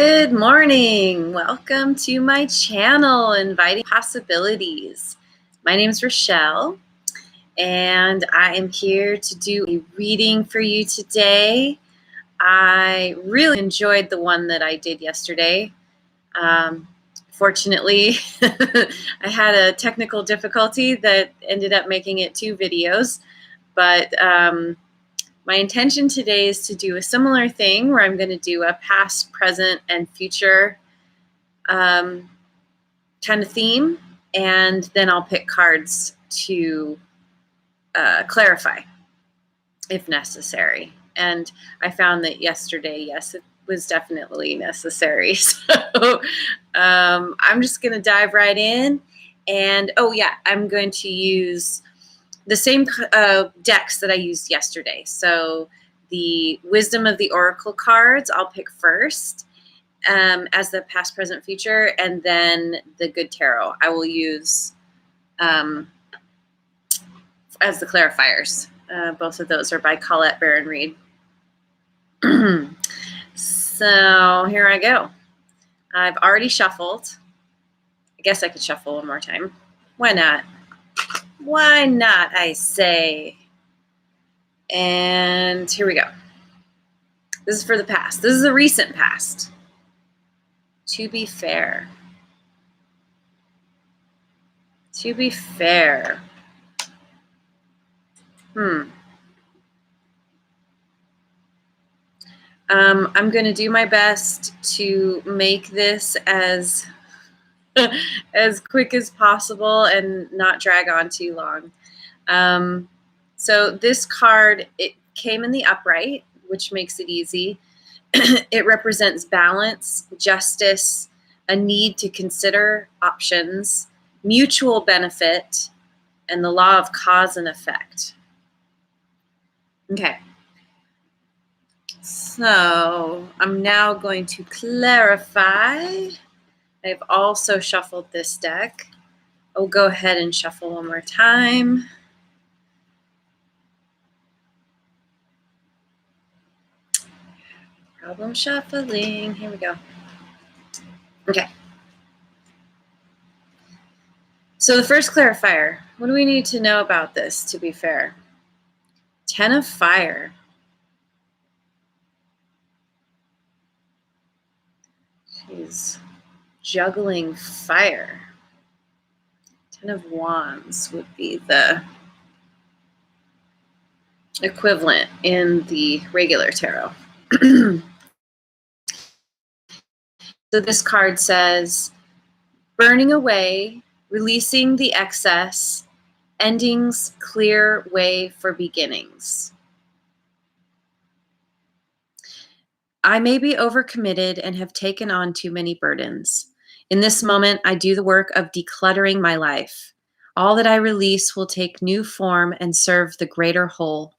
Good morning. Welcome to my channel, Inviting Possibilities. My name is Rochelle, and I am here to do a reading for you today. I really enjoyed the one that I did yesterday. Fortunately, I had a technical difficulty that ended up making it 2 videos, but my intention today is to do a similar thing where I'm going to do a past, present, and future kind of theme, and then I'll pick cards to clarify if necessary. And I found that yesterday, yes, it was definitely necessary. So I'm just going to dive right in. And oh yeah, I'm going to use the same decks that I used yesterday. So the Wisdom of the Oracle cards, I'll pick first as the past, present, future, and then the Good Tarot I will use as the clarifiers. Both of those are by Colette Baron Reed. So here I go. I've already shuffled. I guess I could shuffle one more time. Why not? Why not, I say. And here we go. This is for the past. This is the recent past. To be fair. To be fair. I'm going to do my best to make this as as quick as possible and not drag on too long. So this card, it came in the upright, which makes it easy. It represents balance, justice, a need to consider options, mutual benefit, and the law of cause and effect. Okay. So I'm now going to clarify. I've also shuffled this deck. I'll go ahead and shuffle one more time. Problem shuffling. Here we go. Okay. So the first clarifier, what do we need to know about this, to be fair? 10 of Fire. She's juggling fire. 10 of Wands would be the equivalent in the regular tarot. So this card says, burning away, releasing the excess, endings clear way for beginnings. I may be overcommitted and have taken on too many burdens. In this moment, I do the work of decluttering my life. All that I release will take new form and serve the greater whole.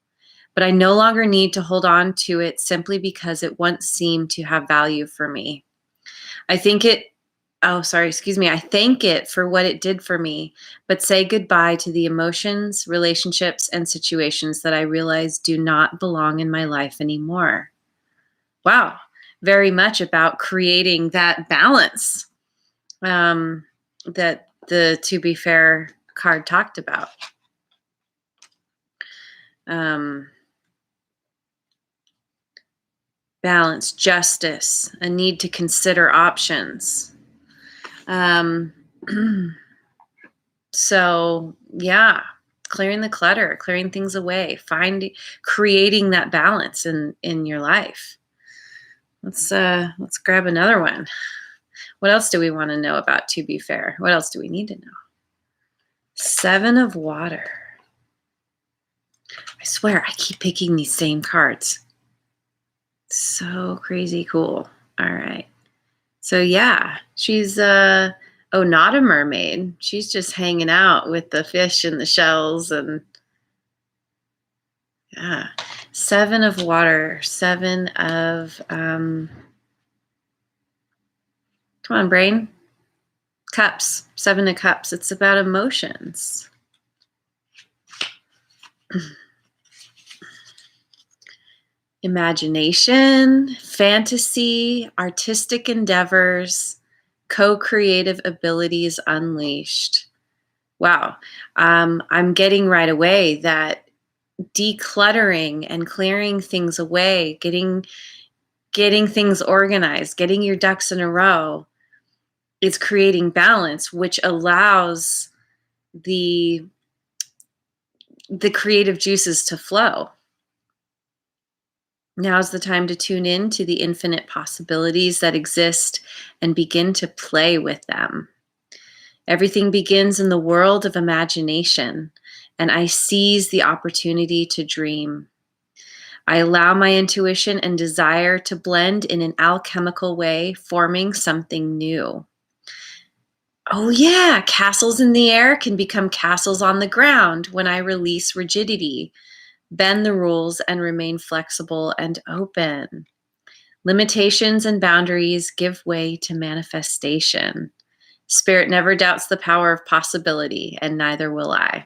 But I no longer need to hold on to it simply because it once seemed to have value for me. I thank it for what it did for me, but say goodbye to the emotions, relationships, and situations that I realize do not belong in my life anymore. Wow, very much about creating that balance that the To Be Fair card talked about. Balance, justice, a need to consider options. So yeah, clearing the clutter, clearing things away, creating that balance in your life. Let's grab another one. What else do we want to know about To Be Fair? What else do we need to know? 7 of Water. I swear I keep picking these same cards. So crazy cool. All right. So yeah, she's not a mermaid. She's just hanging out with the fish and the shells, and yeah. 7 of Water, 7 of come on, brain. Cups, 7 of Cups. It's about emotions. imagination, fantasy, artistic endeavors, co-creative abilities unleashed. Wow. I'm getting right away that decluttering and clearing things away, getting things organized, getting your ducks in a row is creating balance, which allows the creative juices to flow. Now's the time to tune in to the infinite possibilities that exist and begin to play with them. Everything begins in the world of imagination, and I seize the opportunity to dream. I allow my intuition and desire to blend in an alchemical way, forming something new. Oh, yeah, castles in the air can become castles on the ground when I release rigidity, bend the rules, and remain flexible and open. Limitations and boundaries give way to manifestation. Spirit never doubts the power of possibility, and neither will I.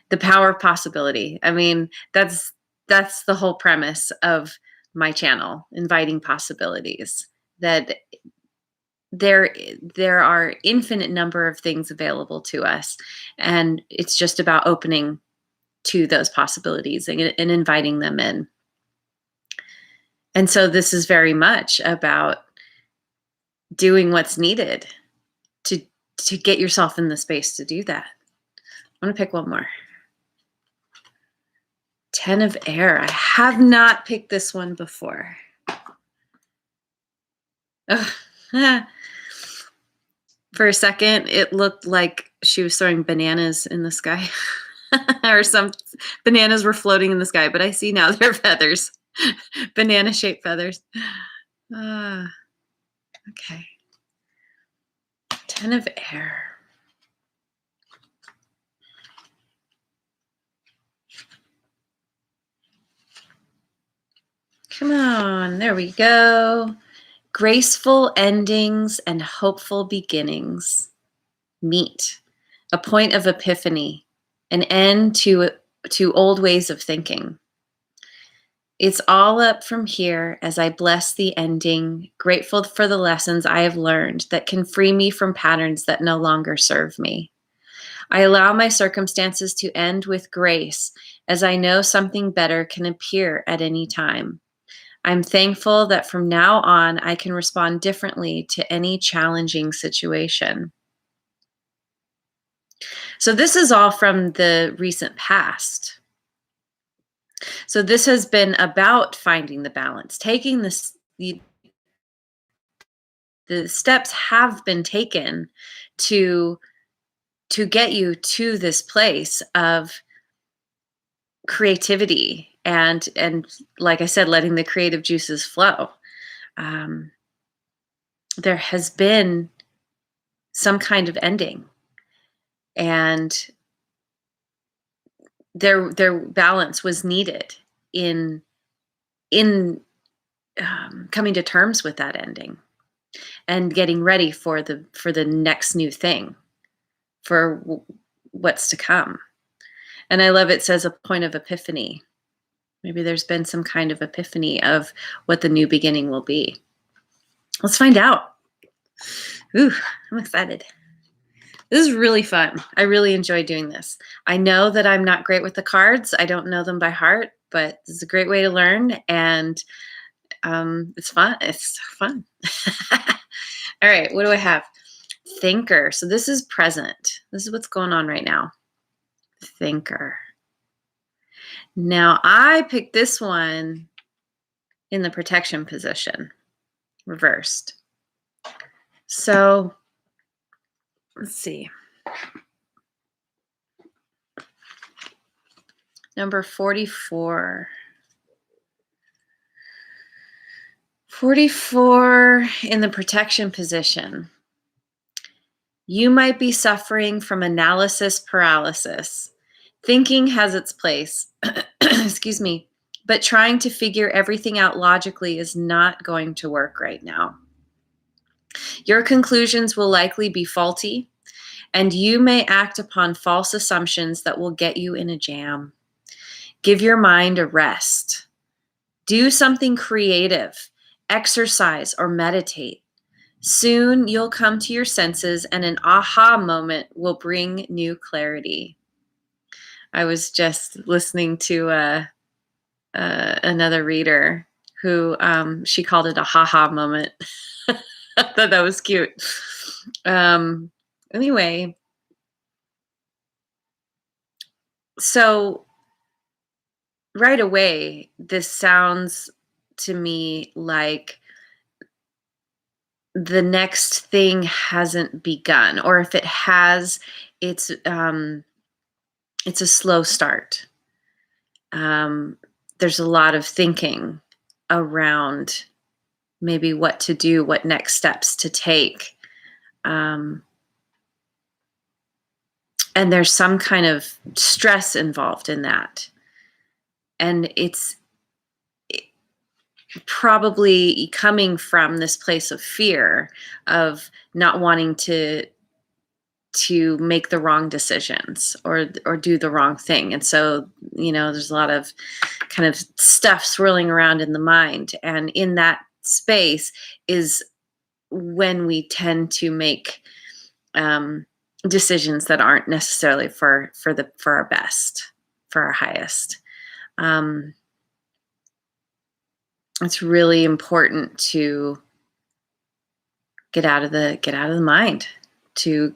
The power of possibility. I mean, that's the whole premise of my channel, inviting possibilities. That there are infinite number of things available to us, and it's just about opening to those possibilities and inviting them in. And so this is very much about doing what's needed to get yourself in the space to do that. I'm gonna pick one more. 10 of air. I have not picked this one before. Ugh. For a second, it looked like she was throwing bananas in the sky. Or some bananas were floating in the sky, but I see now they're feathers. Banana-shaped feathers. Okay. 10 of air. Come on, there we go. Graceful endings and hopeful beginnings meet. A point of epiphany, an end to old ways of thinking. It's all up from here as I bless the ending, grateful for the lessons I have learned that can free me from patterns that no longer serve me. I allow my circumstances to end with grace as I know something better can appear at any time. I'm thankful that from now on I can respond differently to any challenging situation. So this is all from the recent past. So this has been about finding the balance, taking this, the steps have been taken to get you to this place of creativity and like I said, letting the creative juices flow. There has been some kind of ending, and their balance was needed in coming to terms with that ending and getting ready for the next new thing, for what's to come. And I love it says a point of epiphany. Maybe there's been some kind of epiphany of what the new beginning will be. Let's find out. Ooh, I'm excited. This is really fun. I really enjoy doing this. I know that I'm not great with the cards. I don't know them by heart, but this is a great way to learn, and it's fun. It's fun. All right, what do I have? Thinker. So this is present. This is what's going on right now. Thinker. Now I picked this one in the protection position, reversed. So let's see. Number 44. 44 in the protection position. You might be suffering from analysis paralysis. Thinking has its place, excuse me, but trying to figure everything out logically is not going to work right now. Your conclusions will likely be faulty, and you may act upon false assumptions that will get you in a jam. Give your mind a rest. Do something creative, exercise, or meditate. Soon you'll come to your senses and an aha moment will bring new clarity. I was just listening to another reader who she called it a ha-ha moment. I thought that was cute. Anyway, so right away, this sounds to me like the next thing hasn't begun, or if it has, it's a slow start. There's a lot of thinking around maybe what to do, what next steps to take. And there's some kind of stress involved in that. And it's probably coming from this place of fear of not wanting to make the wrong decisions or do the wrong thing. And so, there's a lot of kind of stuff swirling around in the mind. And in that space is when we tend to make decisions that aren't necessarily for our best, for our highest. It's really important to get out of the mind, to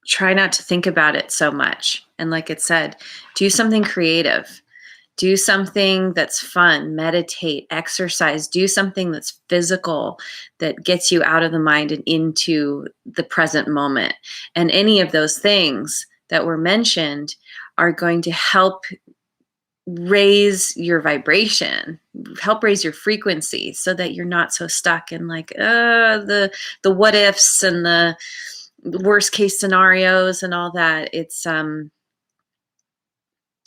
try not to think about it so much. And like it said, do something creative, do something that's fun, meditate, exercise, do something that's physical that gets you out of the mind and into the present moment. And any of those things that were mentioned are going to help raise your vibration, help raise your frequency so that you're not so stuck in like the what ifs and the worst case scenarios and all that. It's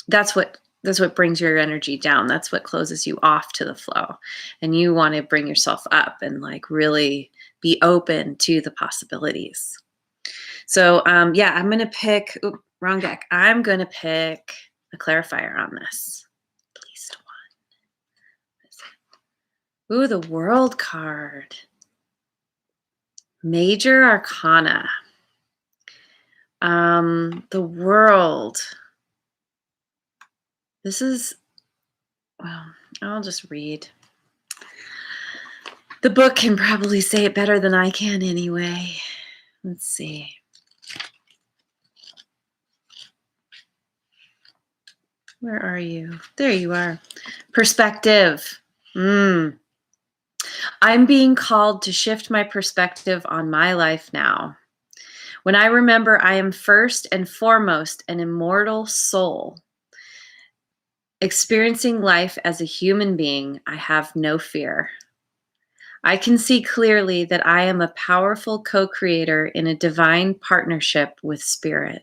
that's what brings your energy down. That's what closes you off to the flow. And you want to bring yourself up and like really be open to the possibilities. So I'm going to pick, wrong deck. I'm going to pick a clarifier on this. At least one. Ooh, the World card. Major Arcana. The World. This is, well, I'll just read. The book can probably say it better than I can anyway. Let's see. Where are you? There you are. Perspective. I'm being called to shift my perspective on my life now. When I remember I am first and foremost an immortal soul, experiencing life as a human being, I have no fear. I can see clearly that I am a powerful co-creator in a divine partnership with Spirit.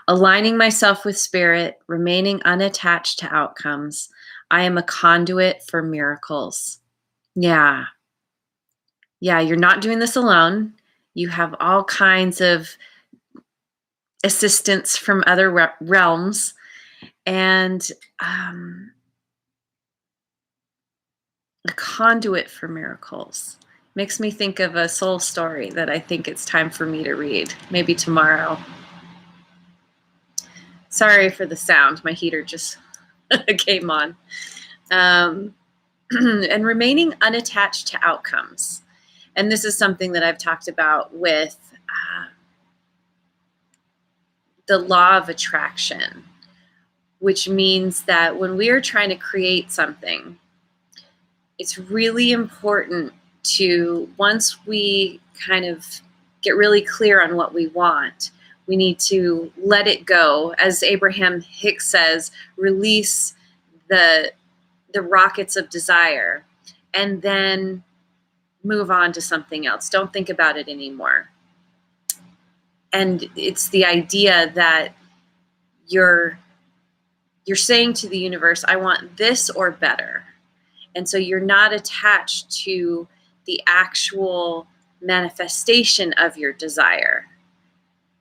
Aligning myself with Spirit, remaining unattached to outcomes, I am a conduit for miracles. Yeah, you're not doing this alone. You have all kinds of assistance from other realms. And a conduit for miracles makes me think of a soul story that I think it's time for me to read, maybe tomorrow. Sorry for the sound. My heater just came on. And remaining unattached to outcomes. And this is something that I've talked about with the law of attraction, which means that when we are trying to create something, it's really important to, once we kind of get really clear on what we want, we need to let it go. As Abraham Hicks says, release the rockets of desire and then move on to something else. Don't think about it anymore. And it's the idea that you're saying to the universe, I want this or better. And so you're not attached to the actual manifestation of your desire,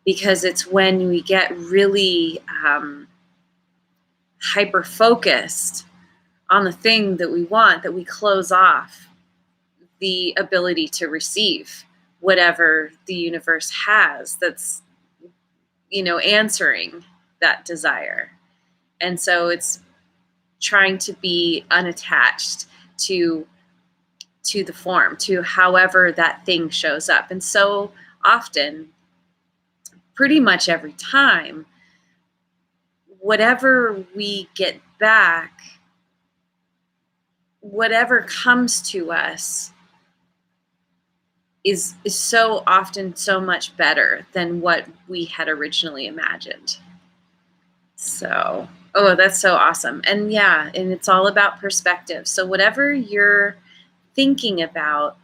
because it's when we get really hyper-focused on the thing that we want that we close off the ability to receive whatever the universe has that's, answering that desire. And so it's trying to be unattached to the form, to however that thing shows up. And so often, pretty much every time, whatever we get back, whatever comes to us is so often so much better than what we had originally imagined. So, oh, that's so awesome. And yeah, and it's all about perspective. So whatever you're thinking about,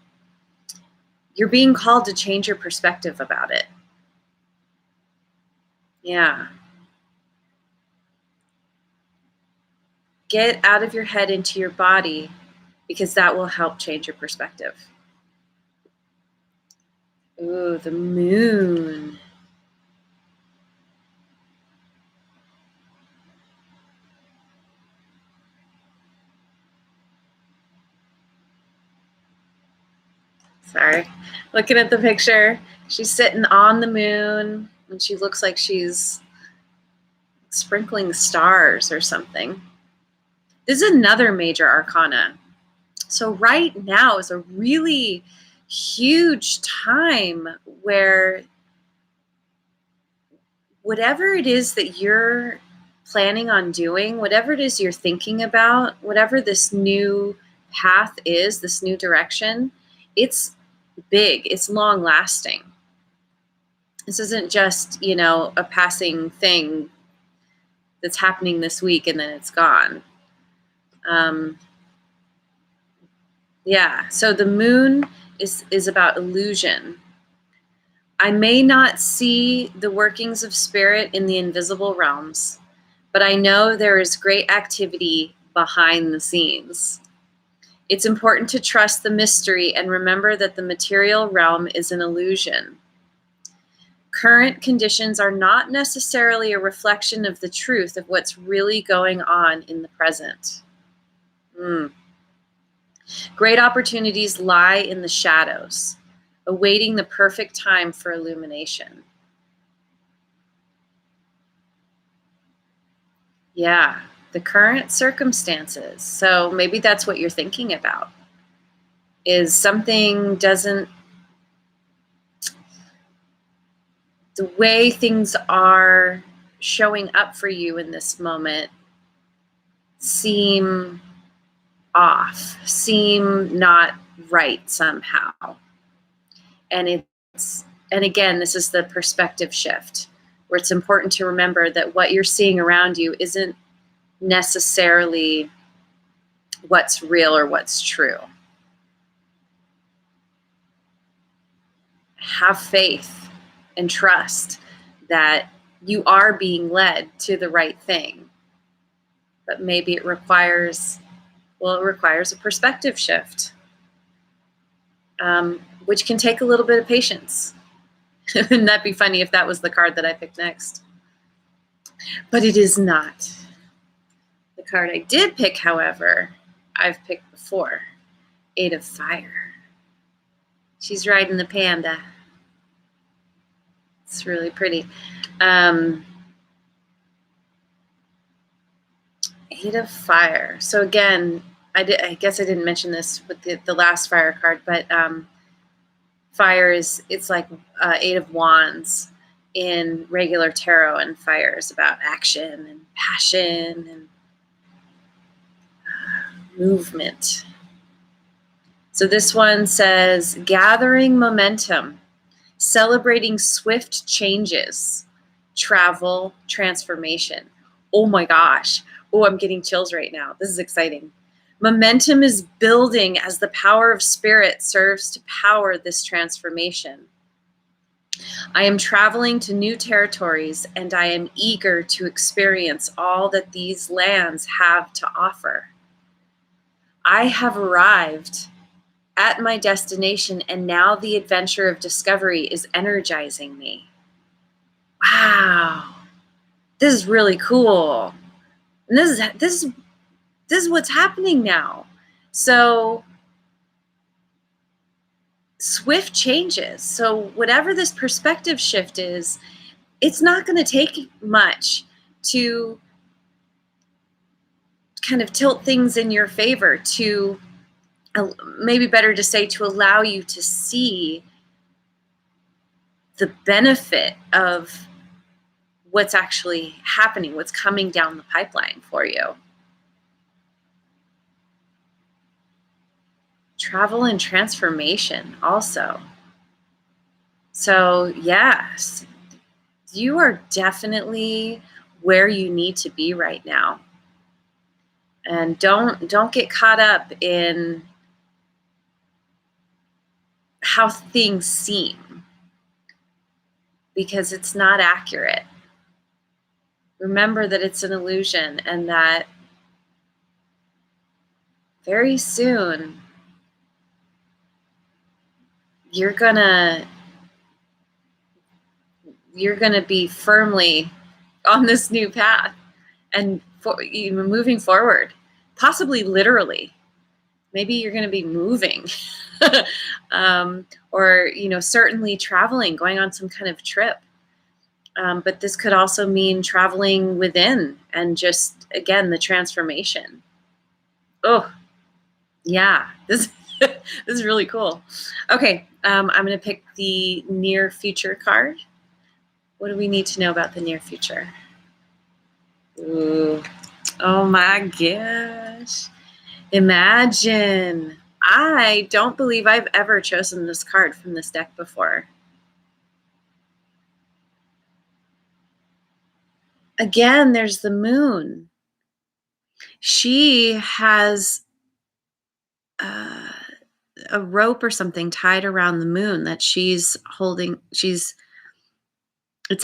you're being called to change your perspective about it. Yeah. Get out of your head into your body, because that will help change your perspective. Ooh, the moon. Sorry. Looking at the picture, she's sitting on the moon, and she looks like she's sprinkling stars or something. This is another major arcana. So right now is a really huge time where whatever it is that you're planning on doing, whatever it is you're thinking about, whatever this new path is, this new direction, it's big, it's long lasting. This isn't just, a passing thing that's happening this week and then it's gone. Yeah, so the moon is about illusion. I may not see the workings of spirit in the invisible realms, but I know there is great activity behind the scenes. It's important to trust the mystery and remember that the material realm is an illusion. Current conditions are not necessarily a reflection of the truth of what's really going on in the present. Great opportunities lie in the shadows, awaiting the perfect time for illumination. Yeah, the current circumstances. So maybe that's what you're thinking about. Is something doesn't, the way things are showing up for you in this moment seem off, seem not right somehow. And again, this is the perspective shift, where it's important to remember that what you're seeing around you isn't necessarily what's real or what's true. Have faith and trust that you are being led to the right thing. But maybe it requires a perspective shift, which can take a little bit of patience. Wouldn't that be funny if that was the card that I picked next? But it is not. The card I did pick, however, I've picked before. 8 of Fire. She's riding the panda. It's really pretty. 8 of Fire. So again, I guess I didn't mention this with the last fire card, but fire it's like 8 of Wands in regular tarot, and fire is about action and passion and movement. So this one says gathering momentum, celebrating swift changes, travel, transformation. Oh my gosh. Oh, I'm getting chills right now. This is exciting. Momentum is building as the power of spirit serves to power this transformation. I am traveling to new territories, and I am eager to experience all that these lands have to offer. I have arrived at my destination, and now the adventure of discovery is energizing me. Wow. This is really cool. And this is This is what's happening now. So swift changes. So whatever this perspective shift is, it's not going to take much to kind of tilt things in your favor, to maybe better to say, to allow you to see the benefit of what's actually happening, what's coming down the pipeline for you. Travel and transformation also. So yes, you are definitely where you need to be right now. And don't get caught up in how things seem, because it's not accurate. Remember that it's an illusion, and that very soon you're gonna be firmly on this new path, and moving forward, possibly literally. Maybe you're going to be moving, or certainly traveling, going on some kind of trip. But this could also mean traveling within, and just, again, the transformation. Oh, yeah, this this is really cool. Okay, I'm going to pick the near future card. What do we need to know about the near future? Ooh, oh my gosh. Imagine. I don't believe I've ever chosen this card from this deck before. Again, there's the moon. She has a rope or something tied around the moon that she's holding. It's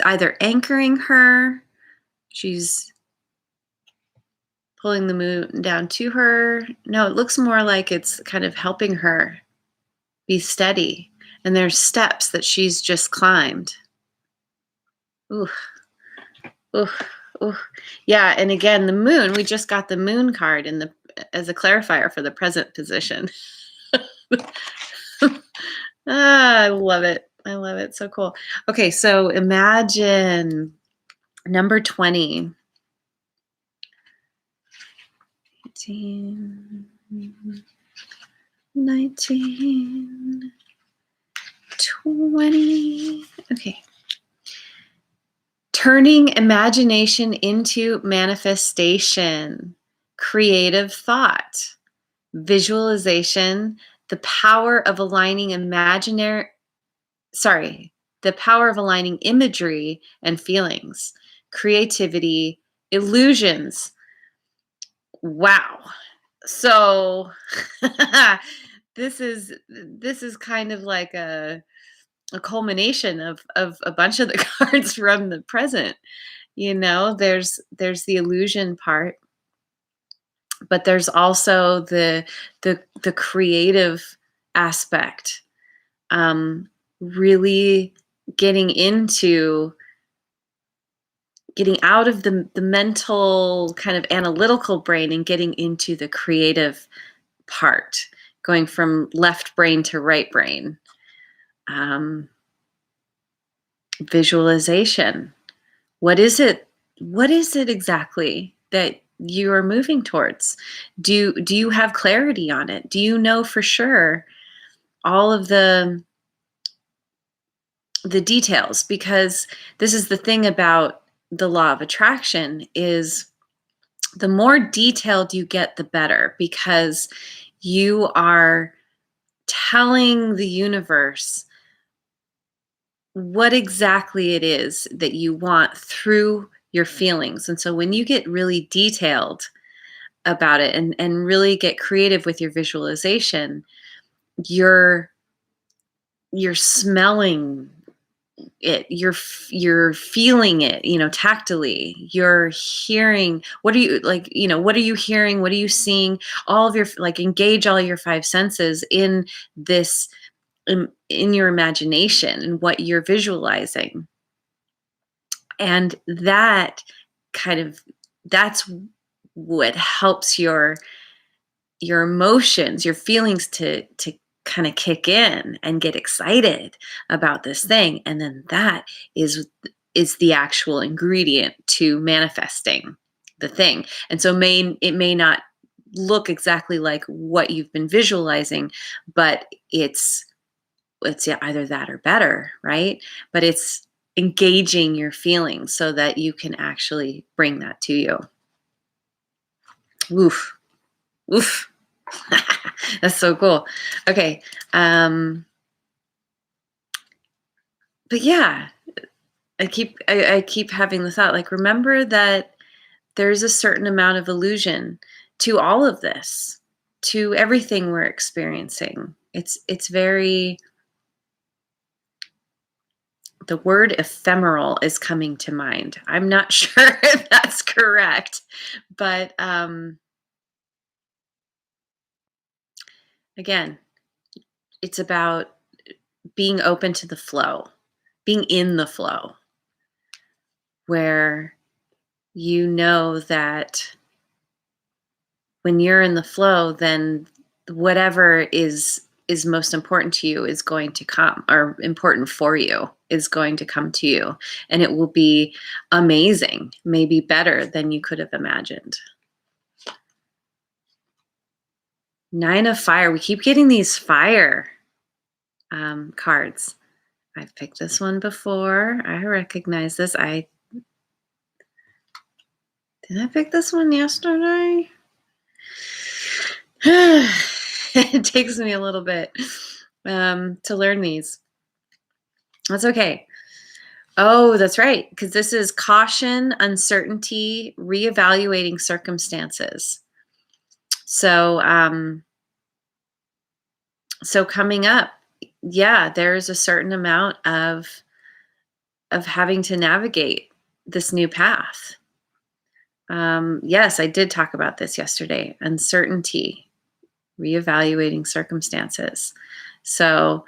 either anchoring her, she's pulling the moon down to her. No, it looks more like it's kind of helping her be steady. And there's steps that she's just climbed. Ooh, ooh, ooh. Yeah, and again, the moon, we just got the moon card as a clarifier for the present position. I love it. I love it. So cool. Okay, so imagine number 20. 18, 19, 20. Okay. Turning imagination into manifestation, creative thought, visualization, the power of aligning the power of aligning imagery and feelings, creativity, illusions. Wow. So this is kind of like a culmination of a bunch of the cards from the present. There's the illusion part, but there's also the creative aspect. Really getting out of the mental kind of analytical brain and getting into the creative part, going from left brain to right brain. Visualization. What is it exactly that you are moving towards? Do you have clarity on it? Do you know for sure all of the details? Because this is the thing about the law of attraction, is the more detailed you get, the better, because you are telling the universe what exactly it is that you want through your feelings. And so when you get really detailed about it, and really get creative with your visualization, you're smelling it, you're feeling it, tactily. You're hearing, what are you hearing, what are you seeing? All of your, engage all your five senses in this, in your imagination and what you're visualizing. And that kind of, that's what helps your emotions, your feelings to kind of kick in and get excited about this thing. And then that is the actual ingredient to manifesting the thing. And so it may not look exactly like what you've been visualizing, but it's either that or better, right? But it's engaging your feelings so that you can actually bring that to you. Oof. Oof. That's so cool. Okay. But yeah, I keep having the thought, like, remember that there's a certain amount of illusion to all of this, to everything we're experiencing. It's very, the word ephemeral is coming to mind. I'm not sure if that's correct, but again, it's about being open to the flow, being in the flow, where you know that when you're in the flow, then whatever is most important to you is going to come, or important for you is going to come to you, and it will be amazing, maybe better than you could have imagined. Nine of Fire. We keep getting these fire cards. I've picked this one before. I recognize this. Did I pick this one yesterday? It takes me a little bit to learn these. That's okay. Oh, that's right. Because this is caution, uncertainty, reevaluating circumstances. So, so coming up, yeah, there's a certain amount of having to navigate this new path. Yes, I did talk about this yesterday. Uncertainty, reevaluating circumstances. So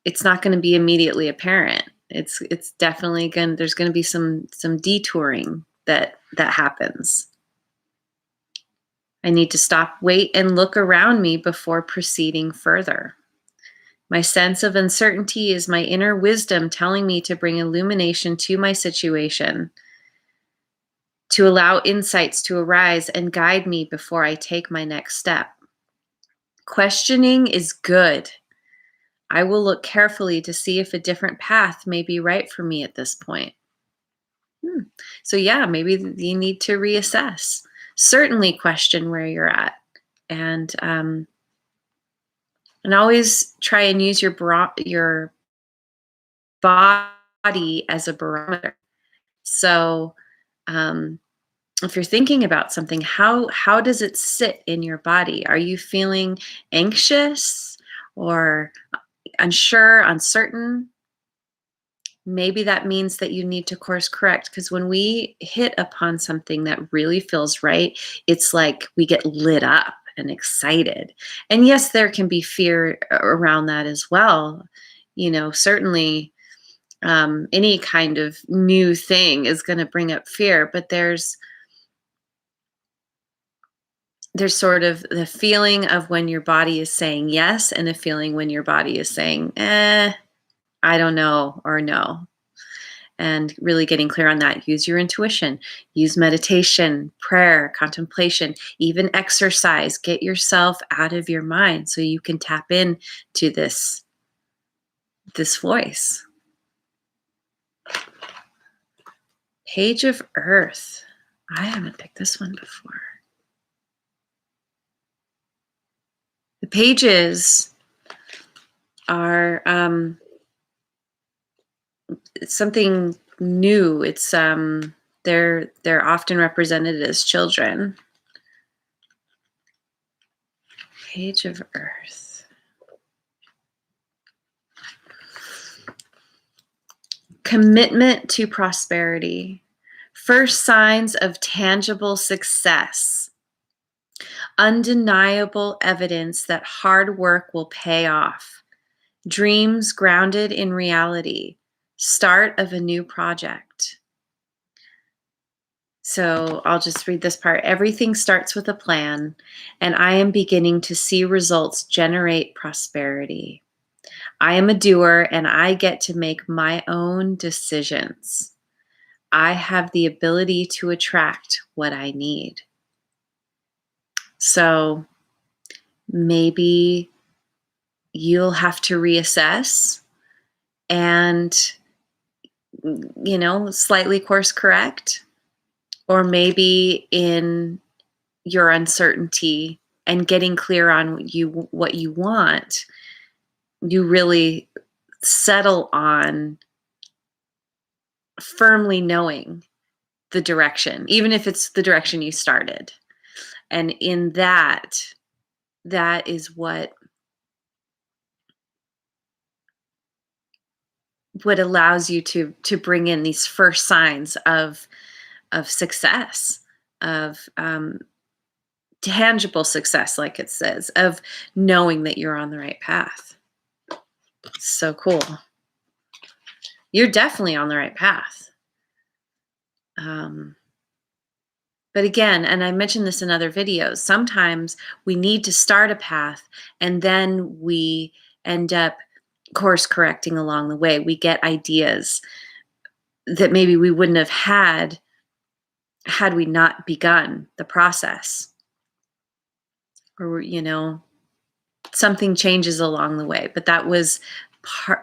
it's not going to be immediately apparent. It's definitely there's going to be some detouring that happens. I need to stop, wait, and look around me before proceeding further. My sense of uncertainty is my inner wisdom telling me to bring illumination to my situation, to allow insights to arise and guide me before I take my next step. Questioning is good. I will look carefully to see if a different path may be right for me at this point. So yeah, maybe you need to reassess. Certainly question where you're at, and always try and use your body as a barometer. So if you're thinking about something, how does it sit in your body? Are you feeling anxious or unsure, uncertain? Maybe that means that you need to course correct, because when we hit upon something that really feels right, it's like we get lit up and excited. And yes, there can be fear around that as well. Certainly any kind of new thing is going to bring up fear, but there's sort of the feeling of when your body is saying yes, and a feeling when your body is saying, I don't know, or no. And really getting clear on that. Use your intuition, use meditation, prayer, contemplation, even exercise. Get yourself out of your mind so you can tap in to this voice. Page of Earth. I haven't picked this one before. The pages are something new. It's they're often represented as children. Page of Earth. Commitment to prosperity. First signs of tangible success. Undeniable evidence that hard work will pay off. Dreams grounded in reality. Start of a new project. So I'll just read this part. Everything starts with a plan, and I am beginning to see results generate prosperity. I am a doer, and I get to make my own decisions. I have the ability to attract what I need. So maybe you'll have to reassess and, slightly course correct, or maybe in your uncertainty and getting clear on what you want, you really settle on firmly knowing the direction, even if it's the direction you started. And in that is what allows you to bring in these first signs of success, of tangible success, like it says, of knowing that you're on the right path. So cool. You're definitely on the right path. But again, and I mentioned this in other videos, sometimes we need to start a path and then we end up course correcting along the way. We get ideas that maybe we wouldn't have had we not begun the process. Or, something changes along the way. But that was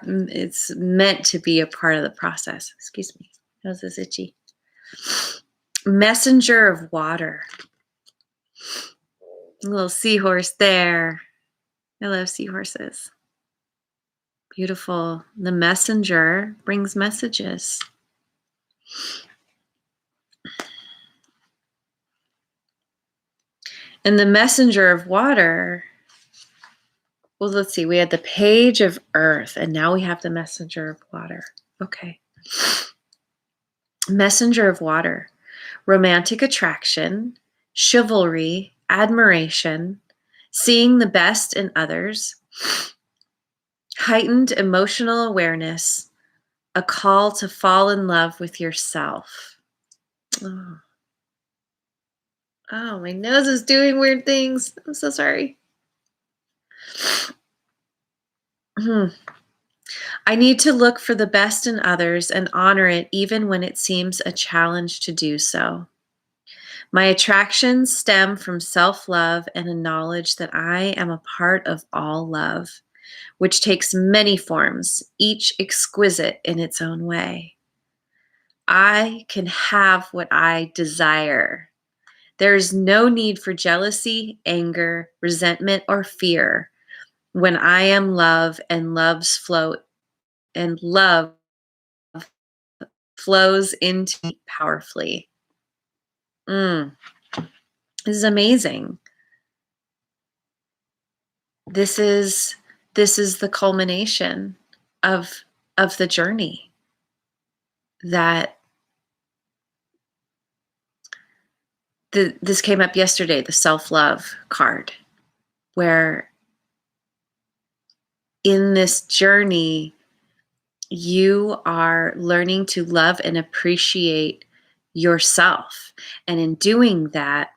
it's meant to be a part of the process. Excuse me. How's this itchy? Messenger of water. A little seahorse there. I love seahorses. Beautiful. The messenger brings messages. And the messenger of water, well, let's see. We had the page of earth, and now we have the messenger of water. Okay. Messenger of water. Romantic attraction, chivalry, admiration, seeing the best in others, heightened emotional awareness, a call to fall in love with yourself. Oh, my nose is doing weird things. I'm so sorry. I need to look for the best in others and honor it even when it seems a challenge to do so. My attractions stem from self-love and a knowledge that I am a part of all love, which takes many forms, each exquisite in its own way. I can have what I desire. There is no need for jealousy, anger, resentment, or fear when I am love and love flows into me powerfully. This is amazing. This is the culmination of the journey that this came up yesterday, the self-love card, where in this journey you are learning to love and appreciate yourself. And in doing that,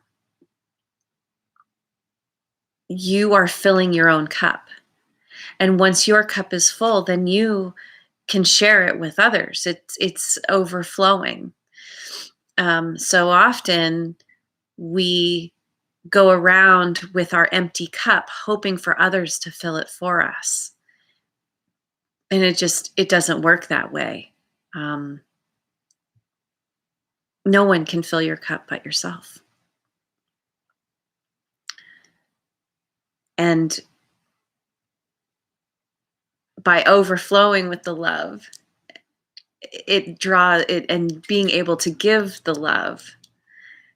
you are filling your own cup. And once your cup is full, then you can share it with others. It's overflowing. So often we go around with our empty cup, hoping for others to fill it for us. And it doesn't work that way. No one can fill your cup but yourself. And by overflowing with the love, and being able to give the love,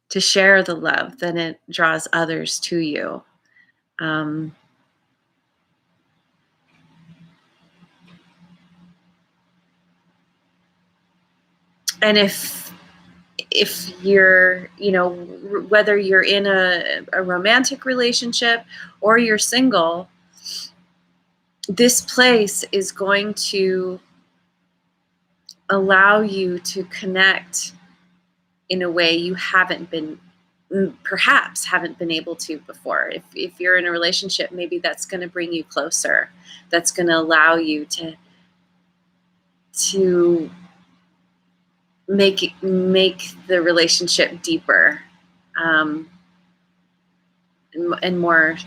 to share the love, then it draws others to you. And if you're, whether you're in a romantic relationship or you're single, this place is going to allow you to connect in a way you perhaps haven't been able to before. If you're in a relationship, maybe that's going to bring you closer. That's going to allow you to make the relationship deeper, and more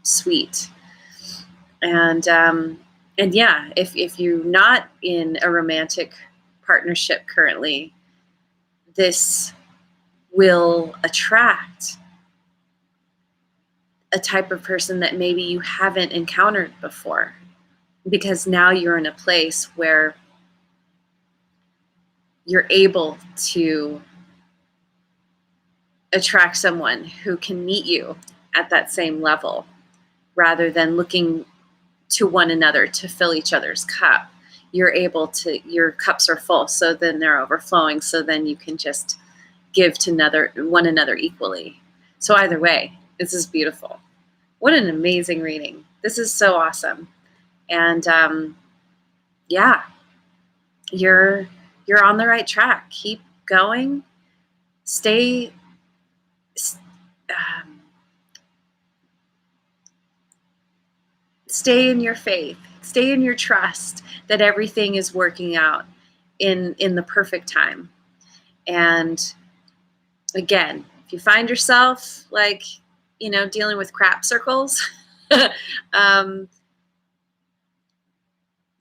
sweet. And yeah, if you're not in a romantic partnership currently, this will attract a type of person that maybe you haven't encountered before, because now you're in a place where you're able to attract someone who can meet you at that same level, rather than looking to one another to fill each other's cup. You're able to, your cups are full, so then they're overflowing, so then you can just give to one another equally. So either way, this is beautiful. What an amazing reading. This is so awesome. And yeah, you're on the right track. Keep going. Stay stay in your faith. Stay in your trust that everything is working out in the perfect time. And again, if you find yourself dealing with crap circles,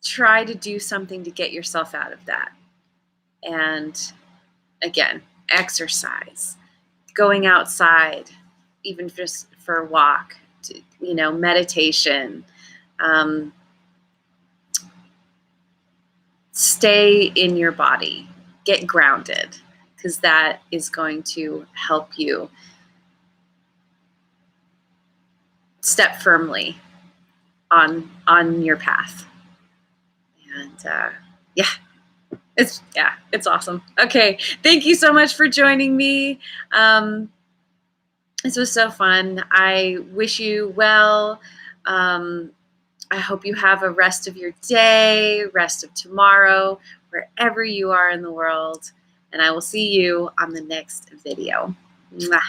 try to do something to get yourself out of that. And again, exercise, going outside, even just for a walk, meditation. Stay in your body, get grounded, because that is going to help you step firmly on your path. And it's awesome. Okay, thank you so much for joining me. This was so fun. I wish you well. I hope you have a rest of your day, rest of tomorrow, wherever you are in the world. And I will see you on the next video. Mwah.